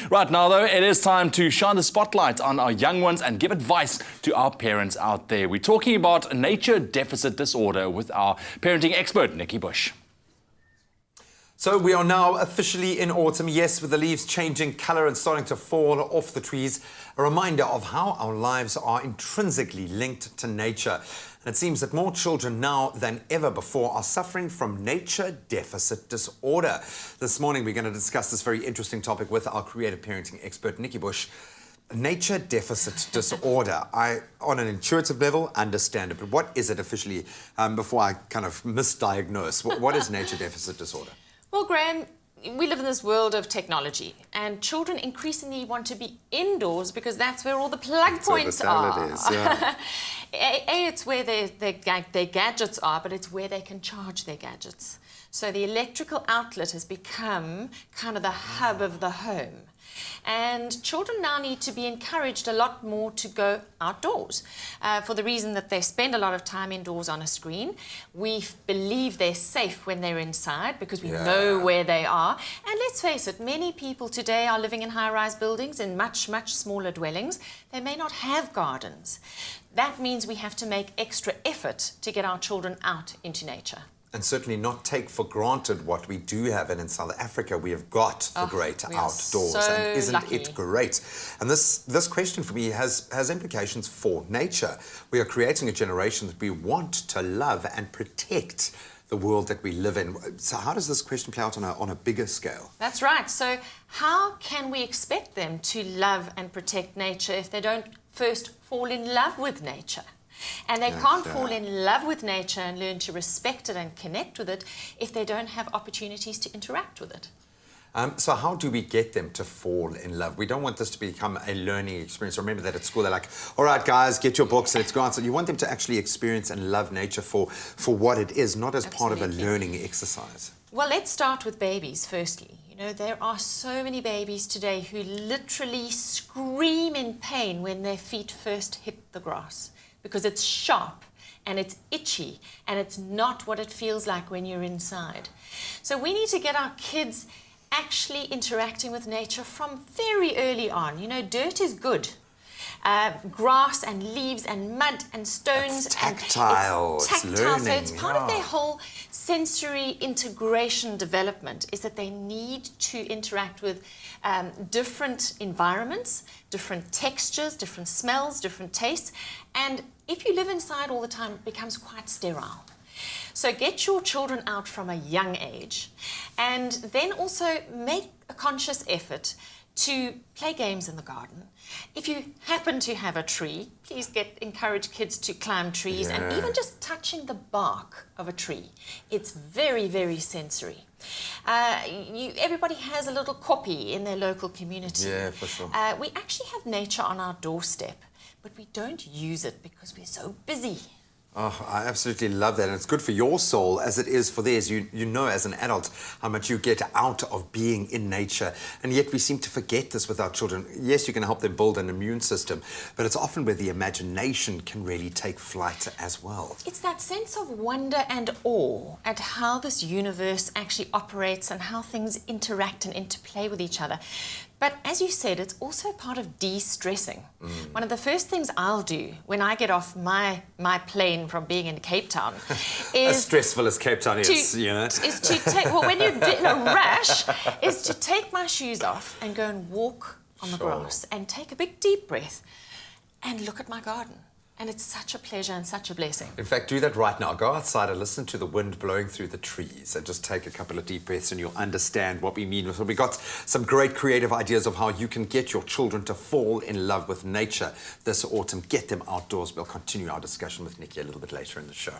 Right now, though, it is time to shine the spotlight on our young ones and give advice to our parents out there. We're talking about nature deficit disorder with our parenting expert, Nikki Bush. So we are now officially in autumn, yes, with the leaves changing colour and starting to fall off the trees. A reminder of how our lives are intrinsically linked to nature. And it seems that more children now than ever before are suffering from nature deficit disorder. This morning we're going to discuss this very interesting topic with our creative parenting expert, Nikki Bush. Nature deficit disorder. I, on an intuitive level, understand it, but what is it officially before I kind of misdiagnose? What is nature deficit disorder? Well, Graham, we live in this world of technology, and children increasingly want to be indoors because that's where all the plug points are. Yeah. It's where their gadgets are, but it's where they can charge their gadgets. So the electrical outlet has become kind of the hub of the home. And children now need to be encouraged a lot more to go outdoors for the reason that they spend a lot of time indoors on a screen. We believe they're safe when they're inside because we know where they are. And let's face it, many people today are living in high-rise buildings in much, much smaller dwellings. They may not have gardens. That means we have to make extra effort to get our children out into nature. And certainly not take for granted what we do have. And in South Africa, we have got the great outdoors. So and isn't lucky. it great? And this question for me has implications for nature. We are creating a generation that we want to love and protect the world that we live in. So how does this question play out on a bigger scale? That's right. So how can we expect them to love and protect nature if they don't first fall in love with nature? And they can't fall in love with nature and learn to respect it and connect with it if they don't have opportunities to interact with it. So how do we get them to fall in love? We don't want this to become a learning experience. Remember that at school they're like, all right, guys, get your books, let's go outside. You want them to actually experience and love nature for what it is, not as part of a learning exercise. Well, let's start with babies firstly. You know, there are so many babies today who literally scream in pain when their feet first hit the grass, because it's sharp and it's itchy and it's not what it feels like when you're inside. So we need to get our kids actually interacting with nature from very early on. You know, dirt is good. Grass and leaves and mud and stones. It's tactile. It's tactile. Learning. So it's part of their whole sensory integration development is that they need to interact with different environments, different textures, different smells, different tastes. And if you live inside all the time, it becomes quite sterile. So get your children out from a young age and then also make a conscious effort to play games in the garden. If you happen to have a tree, please encourage kids to climb trees and even just touching the bark of a tree. It's very, very sensory. Everybody has a little copy in their local community. Yeah, for sure. We actually have nature on our doorstep, but we don't use it because we're so busy. Oh, I absolutely love that. And it's good for your soul as it is for theirs. You know as an adult how much you get out of being in nature. And yet we seem to forget this with our children. Yes, you can help them build an immune system, but it's often where the imagination can really take flight as well. It's that sense of wonder and awe at how this universe actually operates and how things interact and interplay with each other. But as you said, it's also part of de-stressing. One of the first things I'll do when I get off my plane from being in Cape Town is... As stressful as Cape Town is, you know. Is to take, well, when you're in a rush, is to take my shoes off and go and walk on the grass and take a big deep breath and look at my garden. And it's such a pleasure and such a blessing. In fact, do that right now. Go outside and listen to the wind blowing through the trees and just take a couple of deep breaths and you'll understand what we mean. So we got some great creative ideas of how you can get your children to fall in love with nature this autumn. Get them outdoors. We'll continue our discussion with Nikki a little bit later in the show.